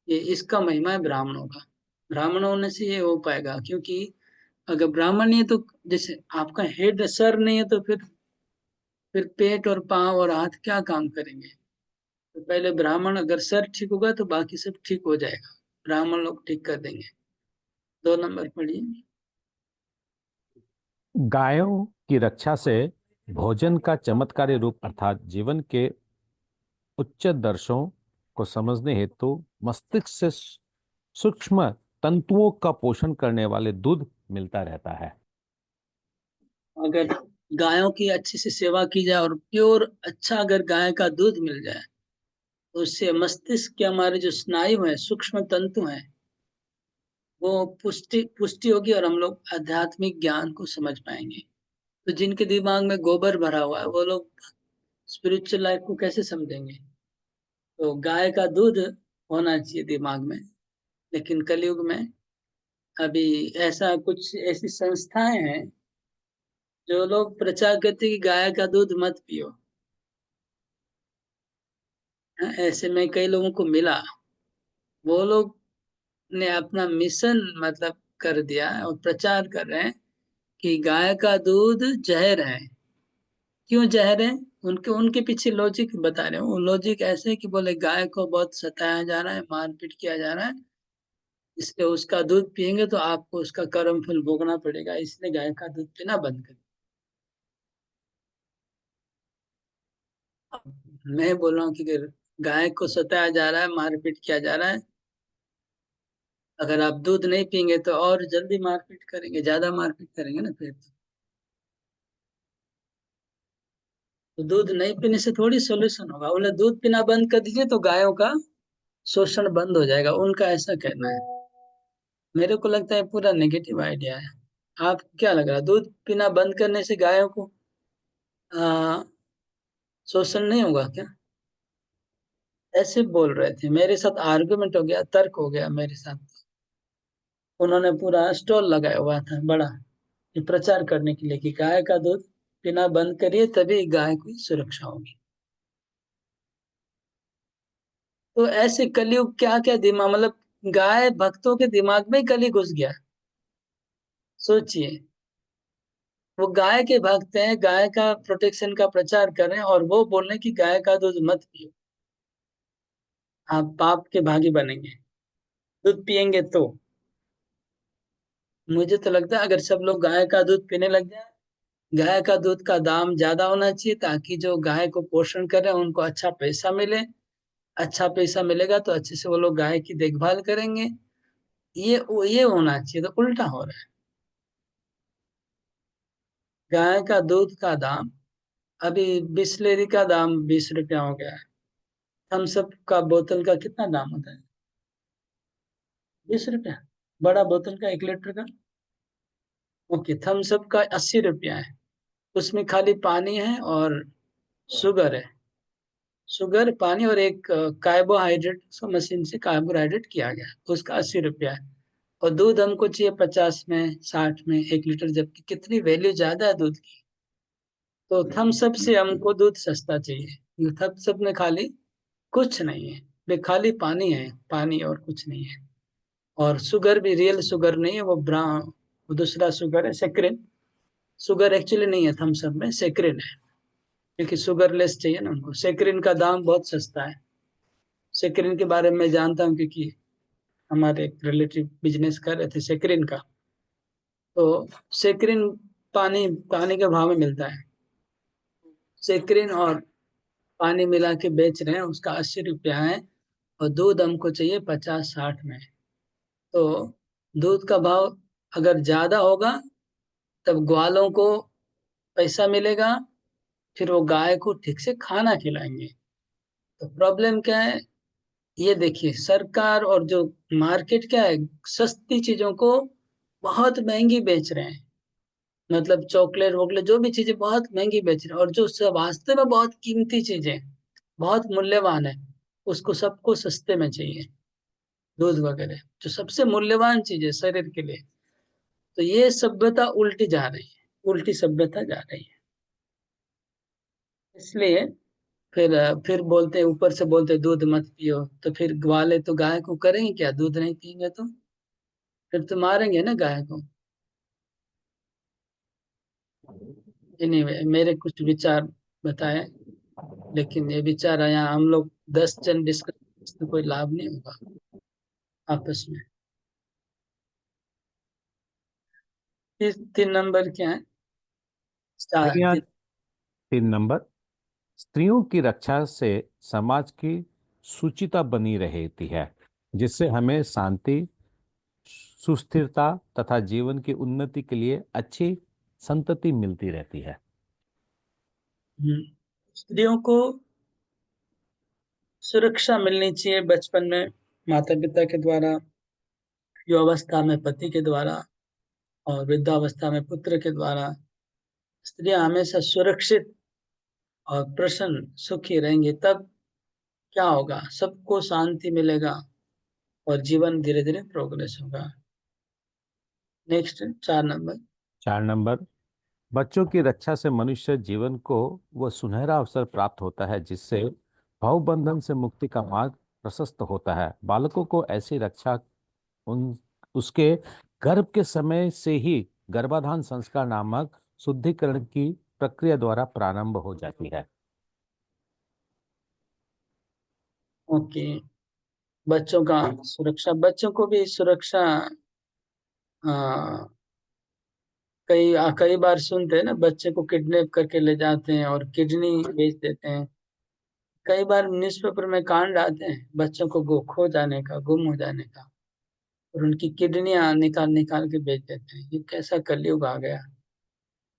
ये इसका महिमा है ब्राह्मणों का। ब्राह्मण होने से ये हो पाएगा, क्योंकि अगर ब्राह्मण नहीं है तो जैसे आपका हेड सर नहीं है तो फिर पेट और पांव और हाथ क्या काम करेंगे? तो पहले ब्राह्मण, अगर सर ठीक होगा तो बाकी सब ठीक हो जाएगा। ब्राह्मण लोग ठीक कर देंगे। 2 नंबर पढ़िए। गायों की रक्षा से भोजन का चमत्कारी रूप अर्थात जीवन के उच्च दर्शों को समझने हेतु मस्तिष्क से सूक्ष्म तंतुओं का पोषण करने वाले दूध मिलता रहता है। अगर गायों की अच्छी से सेवा की जाए और प्योर अच्छा अगर गाय का दूध मिल जाए तो उससे मस्तिष्क के हमारे जो स्नायु है, सूक्ष्म तंतु हैं, वो पुष्टि पुष्टि होगी और हम लोग आध्यात्मिक ज्ञान को समझ पाएंगे। तो जिनके दिमाग में गोबर भरा हुआ है वो लोग स्पिरिचुअल लाइफ को कैसे समझेंगे? तो गाय का दूध होना चाहिए दिमाग में। लेकिन कलयुग में अभी ऐसा कुछ ऐसी संस्थाएं हैं जो लोग प्रचार करते हैं कि गाय का दूध मत पियो। हाँ, ऐसे में कई लोगों को मिला, वो लोग ने अपना मिशन मतलब कर दिया है और प्रचार कर रहे हैं कि गाय का दूध जहर है। क्यों जहर है? उनके उनके पीछे लॉजिक बता रहे हो। वो लॉजिक ऐसे है कि बोले गाय को बहुत सताया जा रहा है, मारपीट किया जा रहा है, इसलिए उसका दूध पिएंगे तो आपको उसका कर्म फल भोगना पड़ेगा, इसलिए गाय का दूध पीना बंद कर। मैं बोल रहा हूँ कि अगर गाय को सताया जा रहा है, मारपीट किया जा रहा है, अगर आप दूध नहीं पिएंगे तो और जल्दी मारपीट करेंगे, ज्यादा मारपीट करेंगे ना फिर। तो दूध नहीं पीने से थोड़ी सोल्यूशन होगा। बोले दूध पीना बंद कर दीजिए तो गायों का शोषण बंद हो जाएगा, उनका ऐसा कहना है। मेरे को लगता है पूरा नेगेटिव आइडिया है। आप क्या लग रहा है, दूध पीना बंद करने से गायों को आ, शोषण नहीं होगा क्या? ऐसे बोल रहे थे, मेरे साथ आर्गुमेंट हो गया, तर्क हो गया मेरे साथ। उन्होंने पूरा स्टॉल लगाया हुआ था बड़ा, ये प्रचार करने के लिए कि गाय का दूध पीना बंद करिए तभी गाय की सुरक्षा होगी। तो ऐसे कलयुग क्या क्या दिमाग मतलब गाय भक्तों के दिमाग में ही कली घुस गया। सोचिए, वो गाय के भक्त हैं, गाय का प्रोटेक्शन का प्रचार कर रहे हैं और वो बोल रहे हैं कि गाय का दूध मत पियो, आप पाप के भागी बनेंगे दूध पिएंगे तो। मुझे तो लगता है अगर सब लोग गाय का दूध पीने लग जाए, गाय का दूध का दाम ज्यादा होना चाहिए ताकि जो गाय को पोषण कर रहे हैं उनको अच्छा पैसा मिले। अच्छा पैसा मिलेगा तो अच्छे से वो लोग गाय की देखभाल करेंगे। ये होना चाहिए, तो उल्टा हो रहा है। गाय का दूध का दाम अभी बिस्लेरी का दाम 20 रुपया हो गया है। थम्सअप का बोतल का कितना दाम होता है? 20 रुपया। बड़ा बोतल का 1 लीटर का। ओके, थम्सअप का 80 रुपया है। उसमें खाली पानी है और शुगर है। शुगर, पानी और एक कार्बोहाइड्रेट, उसको मशीन से कार्बोहाइड्रेट किया गया, उसका 80 रुपया है। और दूध हमको चाहिए 50 में, 60 में 1 लीटर, जबकि कितनी वैल्यू ज्यादा है दूध की। तो थम्सअप से हमको दूध सस्ता चाहिए। थम्सअप में खाली कुछ नहीं है, वे खाली पानी है, पानी और कुछ नहीं है। और शुगर भी रियल शुगर नहीं है, वो ब्राउन, वो दूसरा शुगर है, सेक्रिन। शुगर एक्चुअली नहीं है थम्सअप में, सेक्रिन है, क्योंकि शुगर लेस चाहिए ना उनको। सेक्रिन का दाम बहुत सस्ता है। सेक्रिन के बारे में जानता हूँ क्योंकि हमारे एक रिलेटिव बिजनेस कर रहे थे सेक्रिन का। तो सेक्रिन पानी पानी के भाव में मिलता है। सेक्रिन और पानी मिला के बेच रहे हैं, उसका 80 रुपया है। और दूध हमको चाहिए 50-60 में। तो दूध का भाव अगर ज्यादा होगा तब ग्वालों को पैसा मिलेगा, फिर वो गाय को ठीक से खाना खिलाएंगे। तो प्रॉब्लम क्या है, ये देखिए सरकार और जो मार्केट क्या है, सस्ती चीजों को बहुत महंगी बेच रहे हैं। मतलब चॉकलेट वोकलेट जो भी चीजें बहुत महंगी बेच रहे हैं, और जो सब वास्तव में बहुत कीमती चीजें, बहुत मूल्यवान है, उसको सबको सस्ते में चाहिए। दूध वगैरह जो सबसे मूल्यवान चीज है शरीर के लिए। तो ये सभ्यता उल्टी जा रही है, उल्टी सभ्यता जा रही है। इसलिए फिर बोलते हैं, ऊपर से बोलते हैं दूध मत पियो, तो फिर ग्वाले तो गाय को करेंगे क्या, दूध नहीं पियेंगे तो फिर तो मारेंगे ना गाय को। एनीवे मेरे कुछ विचार बताए, लेकिन ये विचार यहाँ हम लोग 10 जन डिस्कस तो कोई लाभ नहीं होगा आपस में। 3 नंबर क्या है, चार स्त्रियां, तीन। 3 नंबर, स्त्रियों की रक्षा से समाज की सुचिता बनी रहती है, जिससे हमें शांति, सुस्थिरता तथा जीवन की उन्नति के लिए अच्छी संतति मिलती रहती है। स्त्रियों को सुरक्षा मिलनी चाहिए बचपन में माता पिता के द्वारा, युवावस्था में पति के द्वारा, और वृद्धावस्था में पुत्र के द्वारा। स्त्रियां हमेशा सुरक्षित और प्रसन्न सुखी रहेंगी, तब क्या होगा, सबको शांति मिलेगा और जीवन धीरे धीरे प्रोग्रेस होगा। Next 4 number. 4 नंबर, बच्चों की रक्षा से मनुष्य जीवन को वह सुनहरा अवसर प्राप्त होता है जिससे भावबंधन से मुक्ति का मार्ग प्रशस्त होता है। बालकों को ऐसी रक्षा उन उसके गर्भ के समय से ही गर्भाधान संस्कार नामक शुद्धिकरण की प्रक्रिया द्वारा प्रारंभ हो जाती है। ओके, बच्चों का सुरक्षा, बच्चों को भी सुरक्षा। आ, कई बार सुनते हैं ना, बच्चे को किडनैप करके ले जाते हैं और किडनी बेच देते हैं। कई बार न्यूज़पेपर में कांड आते हैं बच्चों को खो जाने का, गुम हो जाने का, और उनकी किडनियां निकाल निकाल के बेच देते हैं। ये कैसा कलयुग आ गया,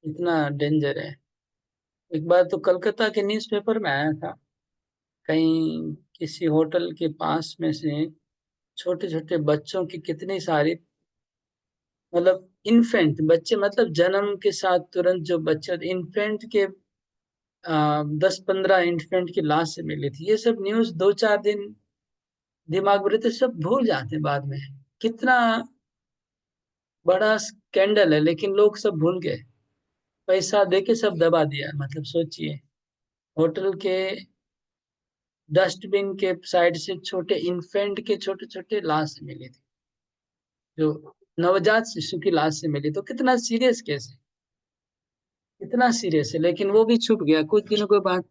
इतना डेंजर है। एक बार तो कलकत्ता के न्यूज़पेपर में आया था, कहीं किसी होटल के पास में से छोटे छोटे बच्चों की कितनी सारी, मतलब इन्फेंट बच्चे, मतलब जन्म के साथ तुरंत जो बच्चे इन्फेंट के 10-15 इन्फेंट की लाश से मिली थी। ये सब न्यूज 2-4 दिन दिमाग में रहते, सब भूल जाते हैं बाद में। कितना बड़ा स्कैंडल है, लेकिन लोग सब भूल गए, पैसा दे के सब दबा दिया। मतलब सोचिए, होटल के डस्टबिन के साइड से छोटे इन्फेंट के छोटे छोटे लाश मिली थी, जो नवजात शिशु की लाश से मिली। तो कितना सीरियस केस है, कितना सीरियस है, लेकिन वो भी छुप गया कुछ दिनों के बाद।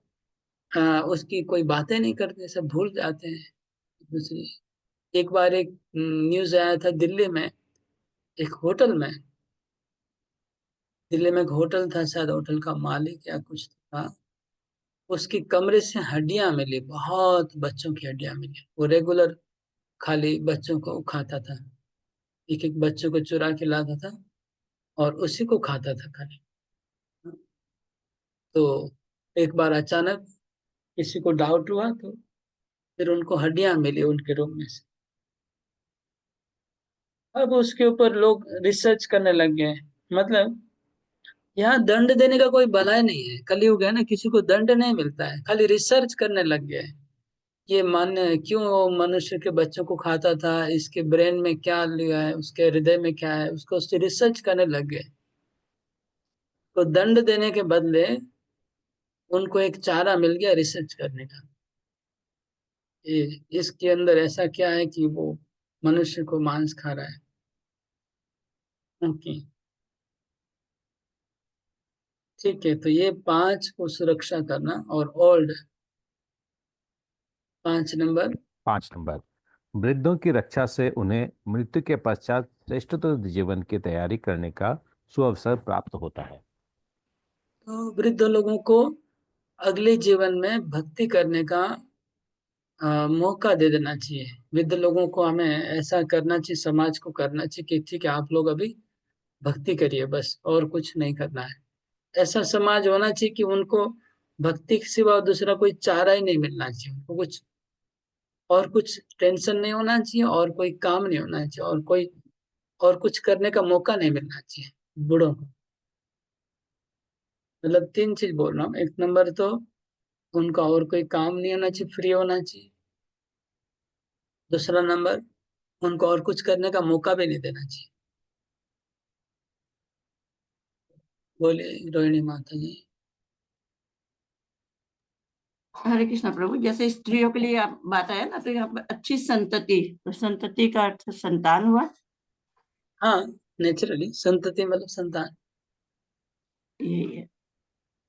उसकी कोई बातें नहीं करते, सब भूल जाते हैं। दूसरी, एक बार एक न्यूज आया था दिल्ली में, एक होटल में, दिल्ली में एक होटल था, शायद होटल का मालिक या कुछ था, उसकी कमरे से हड्डियां मिली, बहुत बच्चों की हड्डियां मिली। वो रेगुलर खाली बच्चों को खाता था, एक एक बच्चों को चुरा के लाता था और उसी को खाता था खाली। तो एक बार अचानक किसी को डाउट हुआ, तो फिर उनको हड्डियां मिली उनके रूम में से। अब उसके ऊपर लोग रिसर्च करने लग गए। मतलब यहाँ दंड देने का कोई भलाई नहीं है, कलयुग है ना, किसी को दंड नहीं मिलता है, खाली रिसर्च करने लग गए। ये मान्य है क्यों वो मनुष्य के बच्चों को खाता था, इसके ब्रेन में क्या लिया है, उसके हृदय में क्या है, उसको रिसर्च करने लग गए। तो दंड देने के बदले उनको एक चारा मिल गया रिसर्च करने का। इसके अंदर ऐसा क्या है कि वो मनुष्य को मांस खा रहा है। ओके, ठीक है, तो ये 5 को सुरक्षा करना और ओल्ड। 5 नंबर। 5 नंबर, वृद्धों की रक्षा से उन्हें मृत्यु के पश्चात श्रेष्ठतर जीवन की तैयारी करने का सुअवसर प्राप्त होता है। तो वृद्ध लोगों को अगले जीवन में भक्ति करने का मौका दे देना चाहिए। वृद्ध लोगों को हमें ऐसा करना चाहिए, समाज को करना चाहिए कि ठीक है आप लोग अभी भक्ति करिए बस, और कुछ नहीं करना है। ऐसा समाज होना चाहिए कि उनको भक्ति के सिवा दूसरा कोई चारा ही नहीं मिलना चाहिए उनको, कुछ टेंशन नहीं होना चाहिए, और कोई काम नहीं होना चाहिए, और कुछ करने का मौका नहीं मिलना चाहिए बूढ़ों को। मतलब 3 चीज बोल रहा हूँ। एक नंबर तो उनका और कोई काम नहीं होना चाहिए, फ्री होना चाहिए। दूसरा नंबर, उनको और कुछ करने का मौका भी नहीं देना चाहिए। बोलिए रोहिणी माता जी। हरे कृष्णा प्रभु। जैसे स्त्रियों के लिए आप बात आया ना, तो यहाँ पर अच्छी संतति, तो संतति का अर्थ संतान हुआ। हाँ, नेचुरली संतति मतलब संतान, यही है।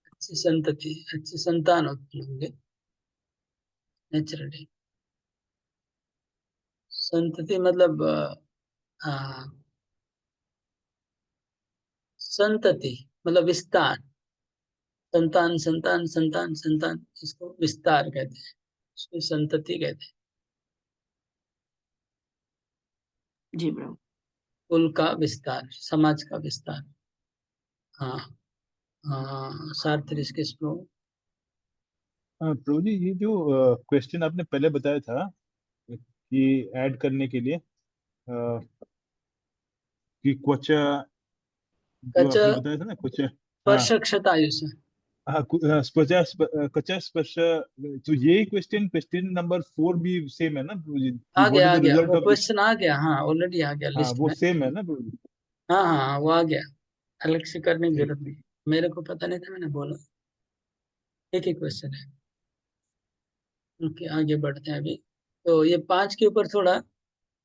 अच्छी संतति, अच्छी संतान उत्पन्न होंगे नेचुरली। संतति मतलब संतति मतलब विस्तार। संतान संतान संतान संतान, इसको विस्तार कहते हैं, इसको संतति कहते हैं। जी प्रभु। कुल का विस्तार, समाज का विस्तार। हाँ हाँ, सार्थ इसके श्लोक। प्रभु जी, ये जो क्वेश्चन आपने पहले बताया था कि ऐड करने के लिए, कि क्वच, जो कच आपने बताया था ना, क्वच। हाँ स्पर्शक्षता आयुष। हाँ, कच स्पर्श, तो यही क्वेश्चन, क्वेश्चन नंबर 4 भी सेम है ना प्रभु जी, कि व्हाट इज आ द गया रिजल्ट वो ऑफ दिस? क्वेश्चन, आ गया। हाँ, ऑलरेडी आ गया हाँ, लिस्ट वो में। सेम है ना प्रभु जी? हाँ हाँ हाँ, वो आ गया। अलग से करने की ठीक। जरूरत नहीं। मेरे को पता नहीं था, मैंने बोला। एक ही क्वेश्चन है। ओके, आगे बढ़ते हैं अभी। तो ये 5 के ऊपर थोड़ा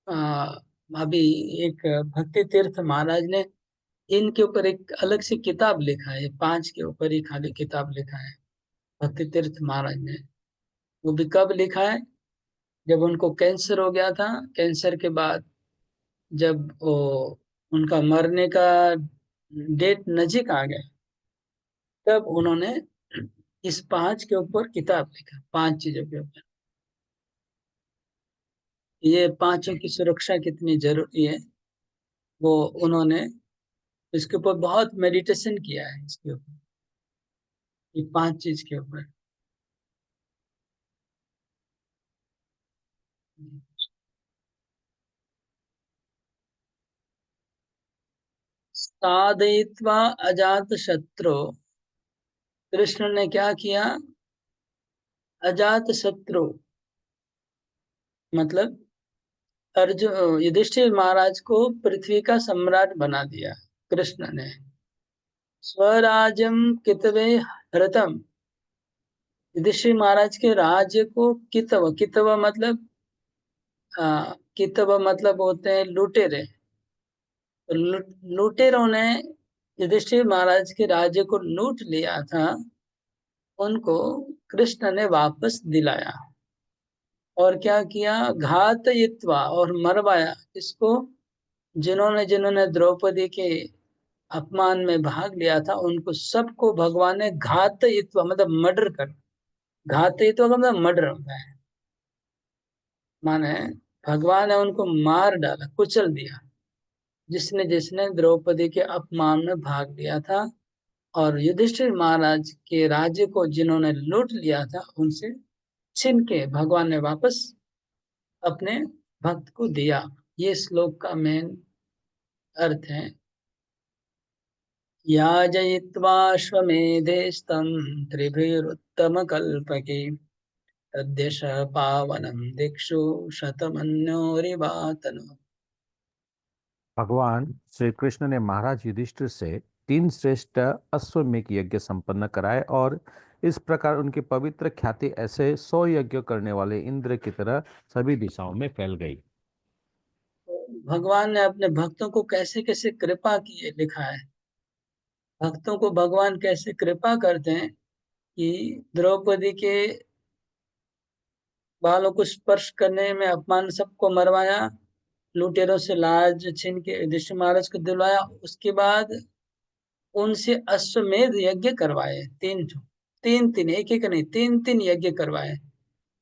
आ, अभी एक भक्ति तीर्थ महाराज ने इनके ऊपर एक अलग से किताब लिखा है। 5 के ऊपर ही खाली किताब लिखा है भक्ति तीर्थ महाराज ने। वो भी कब लिखा है? जब उनको कैंसर हो गया था। कैंसर के बाद जब वो उनका मरने का डेट नजीक आ गया, तब उन्होंने इस 5 के ऊपर किताब लिखा, 5 चीजों के ऊपर। ये पांचों की सुरक्षा कितनी जरूरी है, वो उन्होंने इसके ऊपर बहुत मेडिटेशन किया है, इसके ऊपर, ये 5 चीज के ऊपर। साधयित्वा अजात शत्रु, कृष्ण ने क्या किया? अजात शत्रु मतलब अर्जुन, युधिष्ठिर महाराज को पृथ्वी का सम्राट बना दिया कृष्ण ने। स्वराज्यम कितवे हृतम, युधिष्ठिर महाराज के राज्य को कितव, कितव मतलब कितव मतलब होते हैं लुटेरे। तो लुटेरों ने युधिष्ठिर महाराज के राज्य को लूट लिया था, उनको कृष्ण ने वापस दिलाया। और क्या किया? घातयित्वा, और मरवाया। इसको, जिन्होंने जिन्होंने द्रौपदी के अपमान में भाग लिया था, उनको सबको भगवान ने घातयित्वा मतलब मर्डर कर, घातयित्वा का मतलब मर्डर होता है। माने भगवान ने उनको मार डाला, कुचल दिया, जिसने जिसने द्रौपदी के अपमान में भाग लिया था। और युधिष्ठिर महाराज के राज्य को जिन्होंने लूट लिया था, उनसे छीन के भगवान ने वापस अपने भक्त को दिया। ये श्लोक का मेन अर्थ है। याजयित्वाश्वमेधेस्तं त्रिभिरुत्तमकल्पके तद्यश पावनं दिक्षु शतमन्योरिवातनु। भगवान श्री कृष्ण ने महाराज युधिष्ठिर से 3 श्रेष्ठ अश्वमेध यज्ञ संपन्न कराए और इस प्रकार उनकी पवित्र ख्याति ऐसे 100 यज्ञ करने वाले इंद्र की तरह सभी दिशाओं में फैल गई। भगवान ने अपने भक्तों को कैसे कैसे कृपा की है, लिखा है। भक्तों को भगवान कैसे कृपा करते हैं कि द्रौपदी के बालों को स्पर्श करने में अपमान, सबको मरवाया, लुटेरों से लाज छीन के युधिष्ठिर महाराज को दिलवाया। उसके बाद उनसे अश्वमेध यज्ञ करवाए, 3 तीन तीन, एक एक नहीं, 3 यज्ञ करवाए,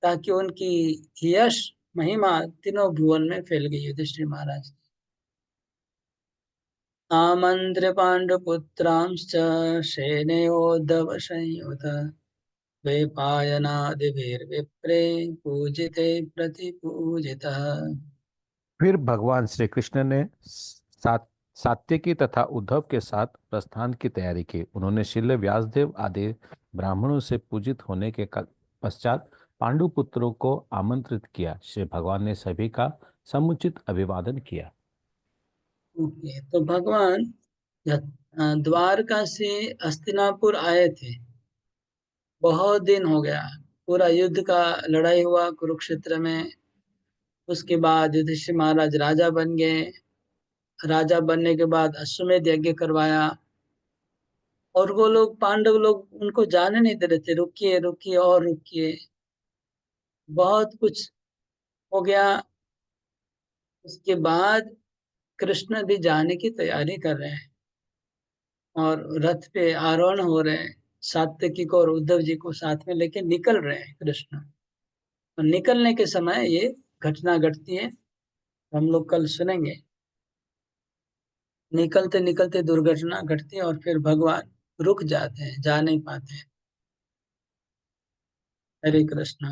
ताकि उनकी यश महिमा तीनों भुवन में फैल गई। युधिष्ठिर महाराज आमंत्र पांडुपुत्रांश्च सेनयोद्धव संयुत द्वैपायनादिभिर्विप्रे पूजिते प्रतिपूजितः। फिर भगवान श्री कृष्ण ने सात्यकी तथा उद्धव के साथ प्रस्थान की तैयारी की। उन्होंने शिल्य व्यासदेव आदि ब्राह्मणों से पूजित होने के पश्चात पांडु पुत्रों को आमंत्रित किया। श्री भगवान ने सभी का समुचित अभिवादन किया। ओके, तो भगवान द्वारका से हस्तिनापुर आए थे। बहुत दिन हो गया, पूरा युद्ध का लड़ाई हुआ कुरुक्षेत्र में। उसके बाद युधिष्ठिर महाराज राजा बन गए। राजा बनने के बाद अश्वमेध यज्ञ करवाया, और वो लोग पांडव लोग उनको जाने नहीं दे रहे थे, रुकिए रुकिए और रुकिए। बहुत कुछ हो गया। उसके बाद कृष्ण भी जाने की तैयारी कर रहे हैं और रथ पे आरोहण हो रहे हैं। सात्यकी को और उद्धव जी को साथ में लेके निकल रहे हैं कृष्ण। और निकलने के समय ये घटना घटती है, हम लोग कल सुनेंगे। निकलते निकलते दुर्घटना घटती है और फिर भगवान रुक जाते हैं, जा नहीं पाते हैं। हरे कृष्णा।